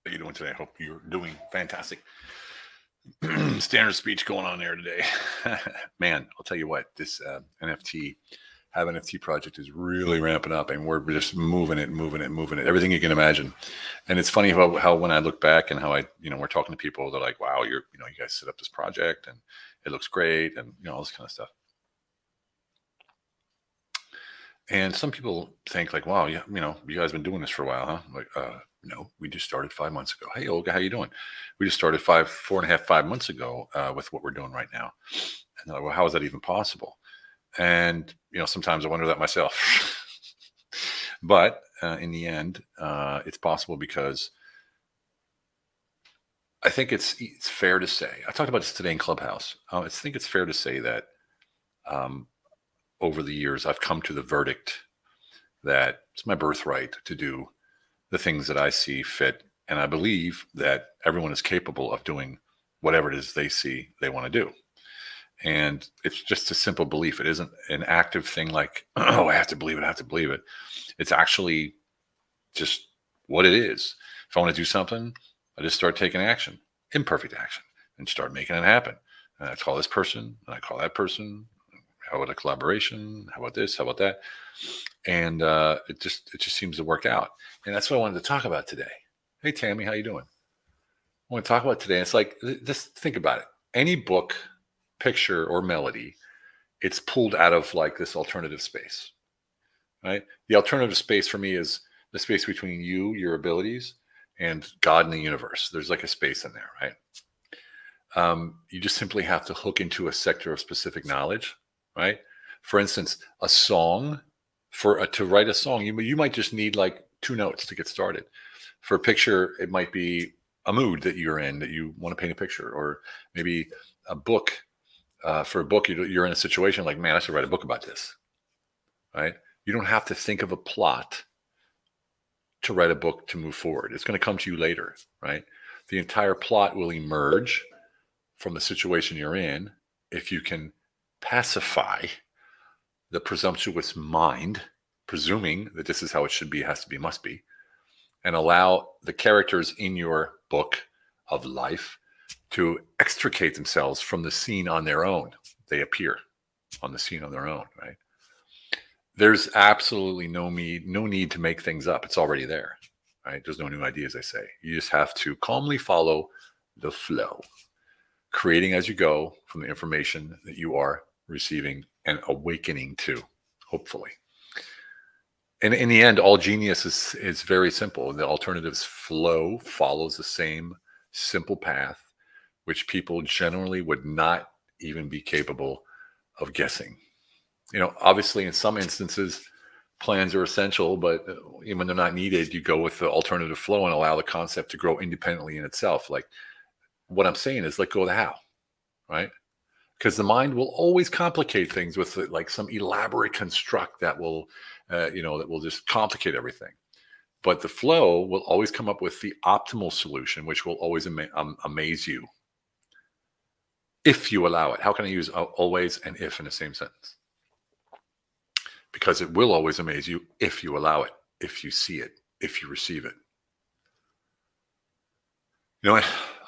How you doing today? I hope you're doing fantastic. Standard speech going on there today. Man, I'll tell you what, this NFT, HaveNFT project is really ramping up, and we're just moving it, everything you can imagine. And it's funny how when I look back and how we're talking to people, they're like, wow, you guys set up this project and it looks great, and all this kind of stuff. And some people think like, wow, yeah, you guys been doing this for a while, huh? Like, no, we just started 5 months ago. Hey, Olga, how you doing? We just started 5 months ago with what we're doing right now. And they're like, well, how is that even possible? And, sometimes I wonder that myself. But in the end, it's possible because I think it's fair to say, I talked about this today in Clubhouse. I think it's fair to say that over the years, I've come to the verdict that it's my birthright to do the things that I see fit. And I believe that everyone is capable of doing whatever it is they see they want to do. And it's just a simple belief. It isn't an active thing like, oh, I have to believe it. It's actually just what it is. If I want to do something, I just start taking action, imperfect action, and start making it happen. And I call this person, and I call that person. How about a collaboration? How about this? How about that? And it just seems to work out. And that's what I wanted to talk about today. Hey, Tammy, how you doing? I want to talk about today. It's like, just think about it. Any book, picture, or melody, it's pulled out of like this alternative space, right? The alternative space for me is the space between you, your abilities, and God and the universe. There's like a space in there, right? You just simply have to hook into a sector of specific knowledge, right? For instance, a song, to write a song, you might just need like 2 notes to get started. For a picture, it might be a mood that you're in, that you want to paint a picture, or maybe a book. For a book, you're in a situation like, man, I should write a book about this, right? You don't have to think of a plot to write a book to move forward. It's going to come to you later, right? The entire plot will emerge from the situation you're in if you can pacify the presumptuous mind, presuming that this is how it should be, has to be, must be, and allow the characters in your book of life to extricate themselves from the scene on their own. They appear on the scene on their own, right? There's absolutely no need to make things up. It's already there, right? There's no new ideas, I say. You just have to calmly follow the flow, creating as you go from the information that you are receiving and awakening to, hopefully. And in the end, all genius is very simple. The alternatives flow follows the same simple path, which people generally would not even be capable of guessing. Obviously, in some instances, plans are essential, but even when they're not needed, you go with the alternative flow and allow the concept to grow independently in itself. Like, what I'm saying is let go of the how, right? Because the mind will always complicate things with like some elaborate construct that will, that will just complicate everything. But the flow will always come up with the optimal solution, which will always amaze you if you allow it. How can I use always and if in the same sentence? Because it will always amaze you if you allow it, if you see it, if you receive it.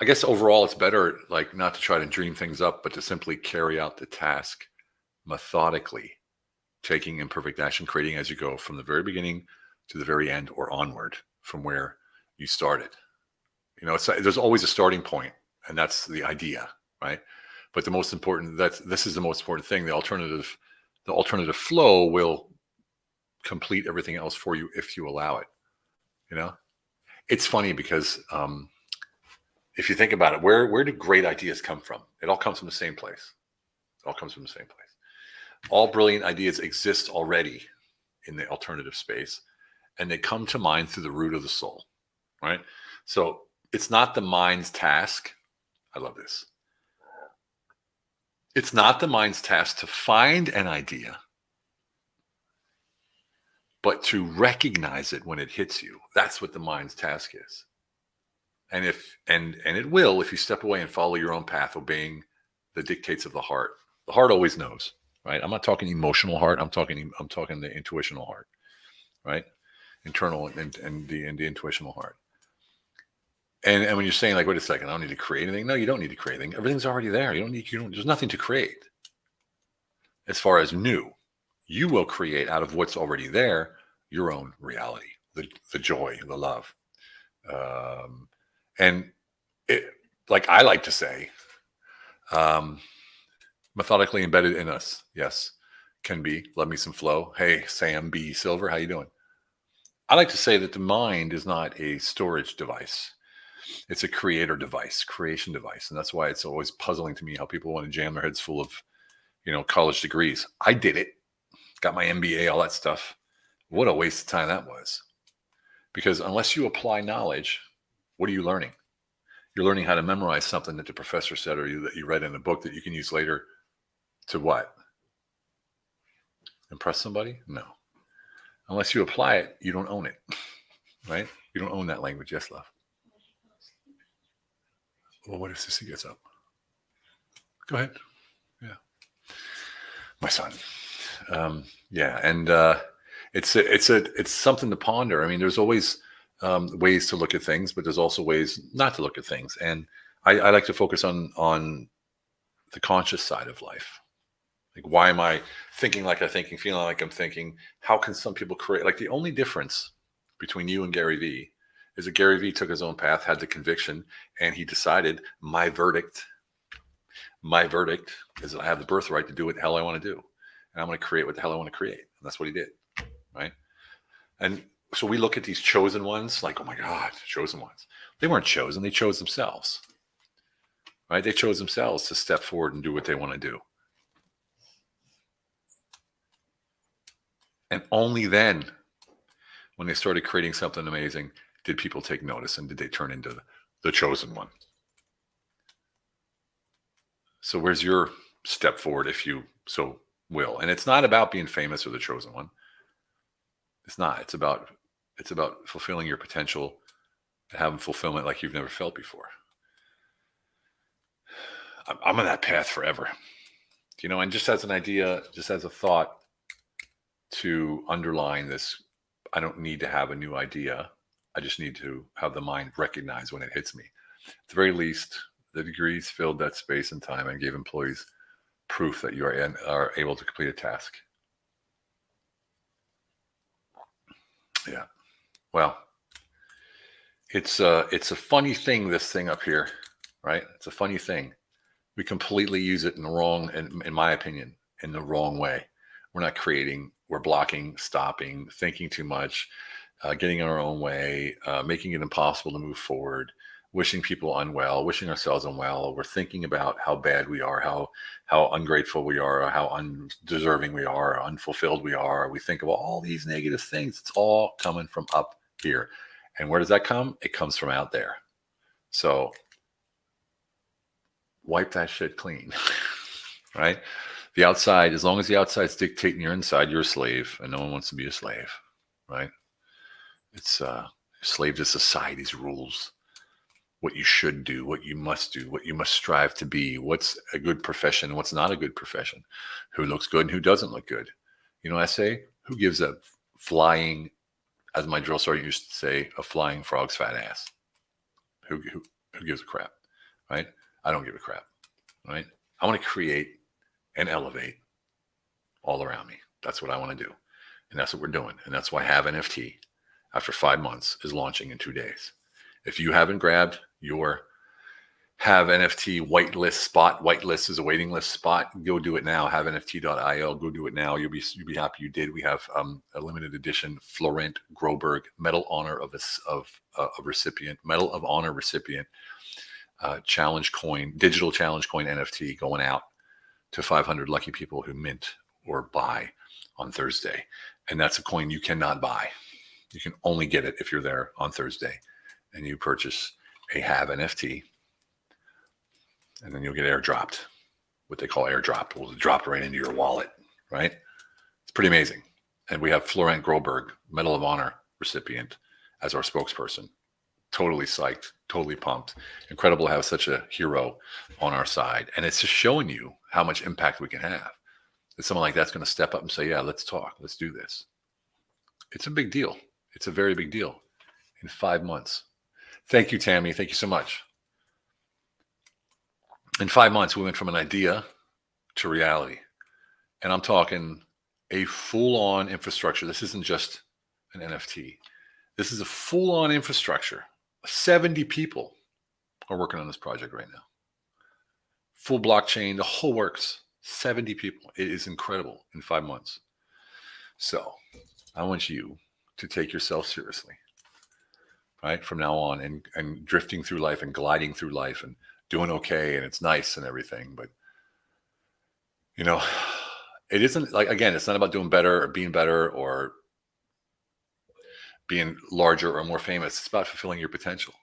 I guess overall it's better like not to try to dream things up, but to simply carry out the task methodically, taking imperfect action, creating as you go from the very beginning to the very end or onward from where you started. There's always a starting point, and that's the idea, right? But this is the most important thing. The alternative flow will complete everything else for you if you allow it. It's funny because if you think about it, where do great ideas come from? It all comes from the same place. All brilliant ideas exist already in the alternative space, and they come to mind through the root of the soul, right? So it's not the mind's task. I love this. It's not the mind's task to find an idea, but to recognize it when it hits you. That's what the mind's task is. And it will, if you step away and follow your own path, obeying the dictates of the heart. The heart always knows, right? I'm not talking emotional heart. I'm talking the intuitional heart, right? Internal and the intuitional heart. And when you're saying like, wait a second, I don't need to create anything. No, you don't need to create anything. Everything's already there. There's nothing to create. As far as new, you will create out of what's already there, your own reality, the joy, the love. And it, like I like to say, methodically embedded in us. Yes, can be. Love me some flow. Hey, Sam B. Silver, how you doing? I like to say that the mind is not a storage device. It's a creator device, creation device. And that's why it's always puzzling to me how people want to jam their heads full of, college degrees. I did it, got my MBA, all that stuff. What a waste of time that was. Because unless you apply knowledge, what are you learning? You're learning how to memorize something that the professor said or that you read in a book that you can use later to what? Impress somebody? No. Unless you apply it, you don't own it, right? You don't own that language. Yes, love. Well, what if Sissy gets up? Go ahead. Yeah. My son. Yeah. And it's something to ponder. I mean, there's always ways to look at things, but there's also ways not to look at things. And I like to focus on the conscious side of life. Like, why am I thinking like I'm thinking, feeling like I'm thinking? How can some people create? Like, the only difference between you and Gary Vee is that Gary Vee took his own path, had the conviction, and he decided, my verdict is that I have the birthright to do what the hell I want to do. And I'm going to create what the hell I want to create. And that's what he did, right? And so we look at these chosen ones like, oh my God, chosen ones. They weren't chosen. They chose themselves, right? They chose themselves to step forward and do what they want to do. And only then, when they started creating something amazing, did people take notice and did they turn into the chosen one. So where's your step forward if you so will? And it's not about being famous or the chosen one. It's not. It's about fulfilling your potential and having fulfillment like you've never felt before. I'm on that path forever. And just as an idea, just as a thought, to underline this, I don't need to have a new idea. I just need to have the mind recognize when it hits me. At the very least, the degrees filled that space and time and gave employees proof that you are able to complete a task. Yeah. Well, it's a funny thing, this thing up here, right? It's a funny thing. We completely use it in the wrong, in my opinion, in the wrong way. We're not creating. We're blocking, stopping, thinking too much, getting in our own way, making it impossible to move forward, wishing people unwell, wishing ourselves unwell. We're thinking about how bad we are, how ungrateful we are, how undeserving we are, unfulfilled we are. We think of all these negative things. It's all coming from up here. And where does that come? It comes from out there. So wipe that shit clean, right? The outside, as long as the outside's dictating your inside, you're a slave, and no one wants to be a slave, right? It's a slave to society's rules, what you should do, what you must do, what you must strive to be, what's a good profession, what's not a good profession, who looks good and who doesn't look good. I say, who gives a flying, as my drill sergeant used to say, a flying frog's fat ass? Who gives a crap, right? I don't give a crap, right? I want to create and elevate all around me. That's what I want to do. And that's what we're doing. And that's why HaveNFT, after 5 months, is launching in 2 days. If you haven't grabbed your HaveNFT whitelist spot, whitelist is a waiting list spot, go do it now. HaveNFT.io, go do it now. You'll be happy you did. We have a limited edition Florent Groberg Medal Honor of a recipient, Medal of Honor recipient, challenge coin, digital challenge coin NFT going out to 500 lucky people who mint or buy on Thursday. And that's a coin you cannot buy. You can only get it if you're there on Thursday and you purchase a HaveNFT, and then you'll get airdropped, what they call airdropped. We'll drop right into your wallet, right? It's pretty amazing. And we have Florent Groberg, Medal of Honor recipient, as our spokesperson. Totally psyched, totally pumped. Incredible to have such a hero on our side. And it's just showing you how much impact we can have. That someone like that's going to step up and say, yeah, let's talk. Let's do this. It's a big deal. It's a very big deal. In 5 months, Thank you, Tammy. Thank you so much. In 5 months, we went from an idea to reality. And I'm talking a full-on infrastructure. This isn't just an NFT. This is a full-on infrastructure. 70 people are working on this project right now. Full blockchain, the whole works. 70 people. It is incredible in 5 months. So I want you to take yourself seriously, right? From now on, and drifting through life and gliding through life and doing okay, and it's nice and everything. But, you know, it isn't like, again, it's not about doing better or being better or being larger or more famous. It's about fulfilling your potential.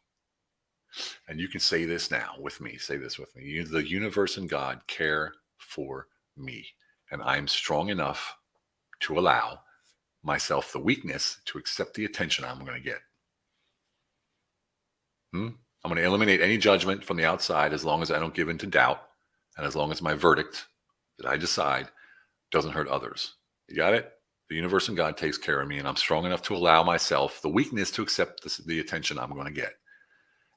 And you can say this now with me. Say this with me. The universe and God care for me. And I'm strong enough to allow myself the weakness to accept the attention I'm going to get. I'm going to eliminate any judgment from the outside as long as I don't give in to doubt, and as long as my verdict that I decide doesn't hurt others. You got it? The universe and God takes care of me, and I'm strong enough to allow myself the weakness to accept the attention I'm going to get.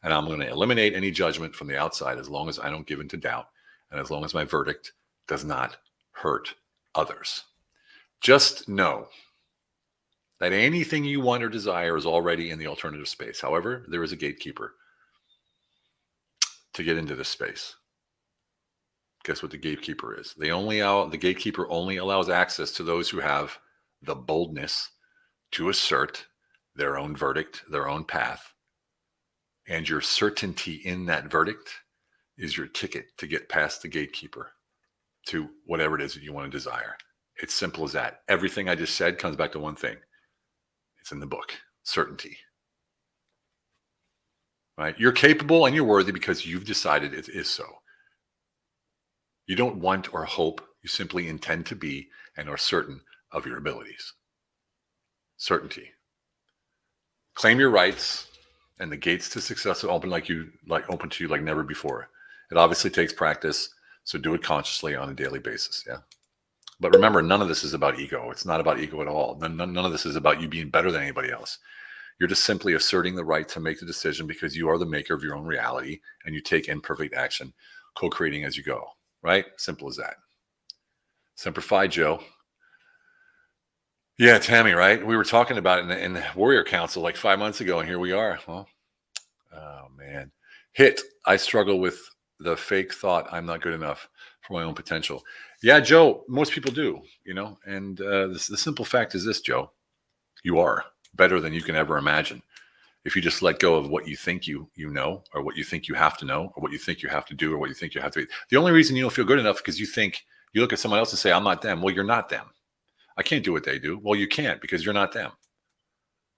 And I'm going to eliminate any judgment from the outside as long as I don't give in to doubt, and as long as my verdict does not hurt others. Just know that anything you want or desire is already in the alternative space. However, there is a gatekeeper to get into this space. Guess what the gatekeeper is? The gatekeeper only allows access to those who have the boldness to assert their own verdict, their own path. And your certainty in that verdict is your ticket to get past the gatekeeper to whatever it is that you want to desire. It's simple as that. Everything I just said comes back to one thing. It's in the book, certainty. Right? You're capable and you're worthy because you've decided it is so. You don't want or hope. You simply intend to be and are certain of your abilities. Certainty. Claim your rights, and the gates to success will open open to you like never before. It obviously takes practice, so do it consciously on a daily basis. Yeah. But remember, none of this is about ego. It's not about ego at all. None of this is about you being better than anybody else. You're just simply asserting the right to make the decision because you are the maker of your own reality, and you take imperfect action, co-creating as you go. Right? Simple as that. Simplify, Joe. Yeah, Tammy, right? We were talking about it in the Warrior Council like 5 months ago, and here we are. Well, oh, man. I struggle with the fake thought I'm not good enough for my own potential. Yeah, Joe, most people do, and the simple fact is this, Joe. You are better than you can ever imagine. If you just let go of what you think you know, or what you think you have to know, or what you think you have to do, or what you think you have to be. The only reason you don't feel good enough is because you look at someone else and say, I'm not them. Well, you're not them. I can't do what they do. Well, you can't because you're not them.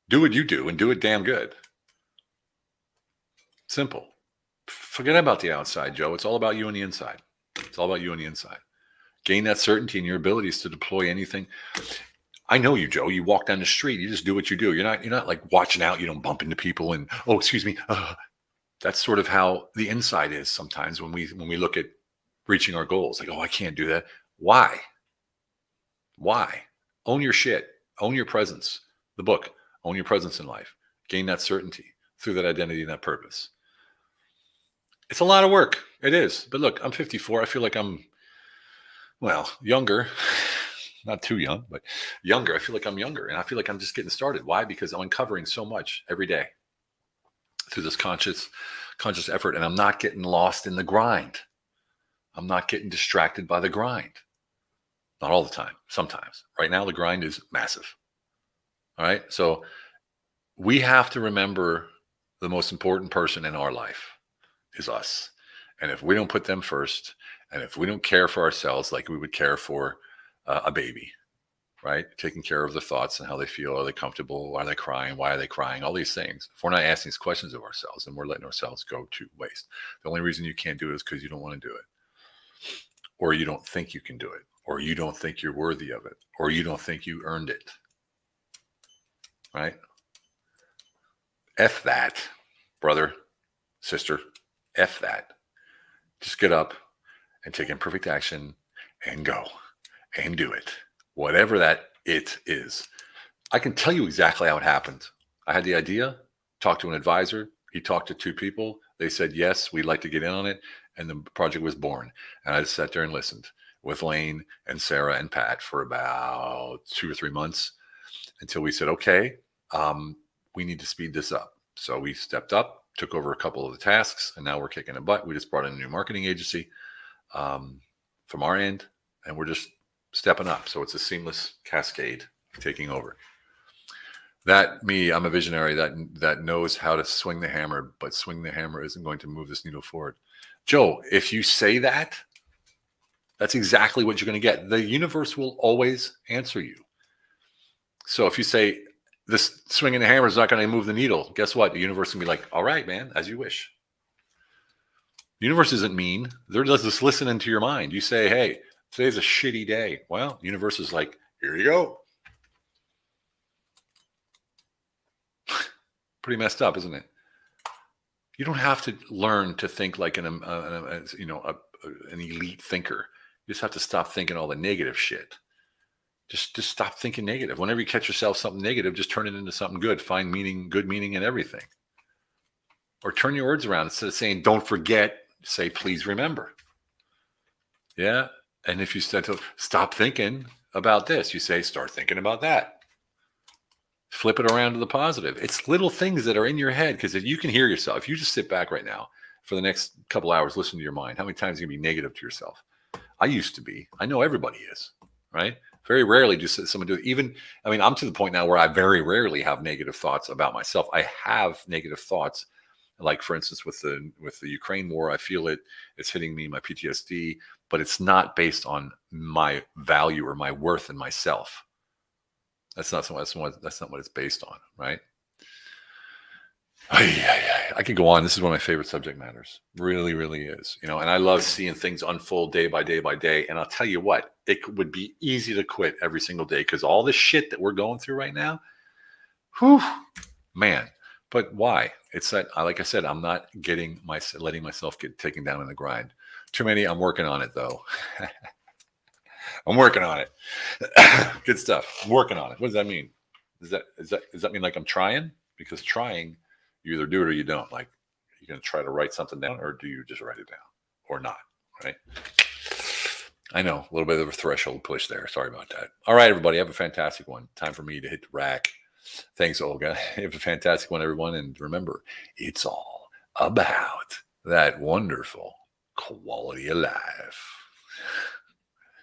Do what you do and do it damn good. Simple. Forget about the outside, Joe. It's all about you on the inside. It's all about you on the inside. Gain that certainty in your abilities to deploy anything. I know you, Joe. You walk down the street. You just do what you do. You're not like watching out. You don't bump into people and, oh, excuse me. That's sort of how the inside is sometimes when we look at reaching our goals. Like, oh, I can't do that. Why? Own your shit. Own your presence. The book. Own your presence in life. Gain that certainty through that identity and that purpose. It's a lot of work. It is. But look, I'm 54. I feel like I'm, younger. Not too young, but younger. I feel like I'm younger, and I feel like I'm just getting started. Why? Because I'm uncovering so much every day through this conscious effort, and I'm not getting lost in the grind. I'm not getting distracted by the grind. Not all the time, sometimes. Right now, the grind is massive. All right? So we have to remember the most important person in our life is us. And if we don't put them first, and if we don't care for ourselves like we would care for a baby, right? Taking care of the thoughts and how they feel. Are they comfortable? Are they crying? Why are they crying? All these things. If we're not asking these questions of ourselves, and we're letting ourselves go to waste. The only reason you can't do it is because you don't want to do it. Or you don't think you can do it. Or you don't think you're worthy of it. Or you don't think you earned it. Right? F that, brother, sister. F that. Just get up and take imperfect action and go and do it. Whatever that it is. I can tell you exactly how it happened. I had the idea, talked to an advisor, He talked to 2 people. They said, yes, we'd like to get in on it. And the project was born. And I just sat there and listened with Lane and Sarah and Pat for about 2 or 3 months until we said, okay, we need to speed this up. So we stepped up, took over a couple of the tasks, and now we're kicking a butt. We just brought in a new marketing agency from our end, and we're just stepping up. So it's a seamless cascade taking over. I'm a visionary that knows how to swing the hammer, but swing the hammer isn't going to move this needle forward. Joe, if you say that, that's exactly what you're going to get. The universe will always answer you. So if you say this swinging the hammer is not going to move the needle, guess what? The universe is going to be like, all right, man, as you wish. The universe isn't mean. They're just listening to your mind. You say, hey, today's a shitty day. Well, the universe is like, here you go. Pretty messed up, isn't it? You don't have to learn to think like an elite thinker. You just have to stop thinking all the negative shit. Just stop thinking negative. Whenever you catch yourself something negative, just turn it into something good. Find meaning, good meaning in everything. Or turn your words around. Instead of saying, don't forget, say, please remember. Yeah. And if you stop thinking about this, you say, start thinking about that. Flip it around to the positive. It's little things that are in your head, because if you can hear yourself, if you just sit back right now for the next couple hours, listen to your mind, how many times are you going to be negative to yourself? I used to be. I know everybody is, right? Very rarely does someone do it. I'm to the point now where I very rarely have negative thoughts about myself. I have negative thoughts, like for instance, with the Ukraine war, I feel it's hitting me, my PTSD, but it's not based on my value or my worth in myself. That's not what it's based on, right? I could go on. This is one of my favorite subject matters. Really, really is. And I love seeing things unfold day by day by day. And I'll tell you what, it would be easy to quit every single day, because all the shit that we're going through right now, whew, man. But why? It's that, like I said, I'm not letting myself get taken down in the grind. Too many. I'm working on it, though. I'm working on it. Good stuff. I'm working on it. What does that mean? Does that mean like I'm trying? Because trying, you either do it or you don't. Like, you're going to try to write something down, or do you just write it down or not? Right? I know, a little bit of a threshold push there. Sorry about that. All right, everybody, have a fantastic one. Time for me to hit the rack. Thanks, Olga. Have a fantastic one, everyone. And remember, it's all about that wonderful quality of life.